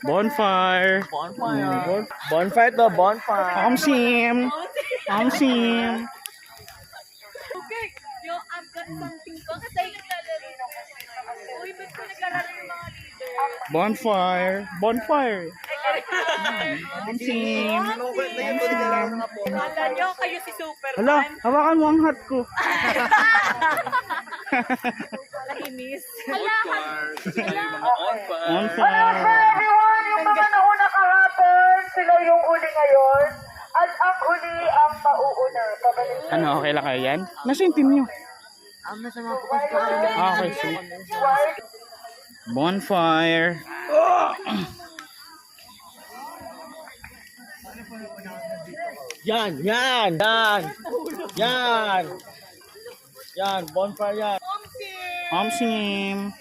Bonfire. Bonfire to, bonfire. Amsim. Amsim. Okay, yung I've got something ko kasi uy, ba't ko nag-aralo yung mga leader? Bonfire. Bonfire. Amsim. Nata nyo, kayo si Superman. Hala, hawakan mo ang hat ko. Nahimis. Hala, Bonfire. Everyone, yung mga nauna kahapon, sila yung uli ngayon. At ang huli ang mauuna. Kabalik Ano, okay lang kayo yan? Nasa yung team nyo? Okay, so. Bonfire. Yan, yan, yan. Yan. Yan, bonfire yan. Amsim.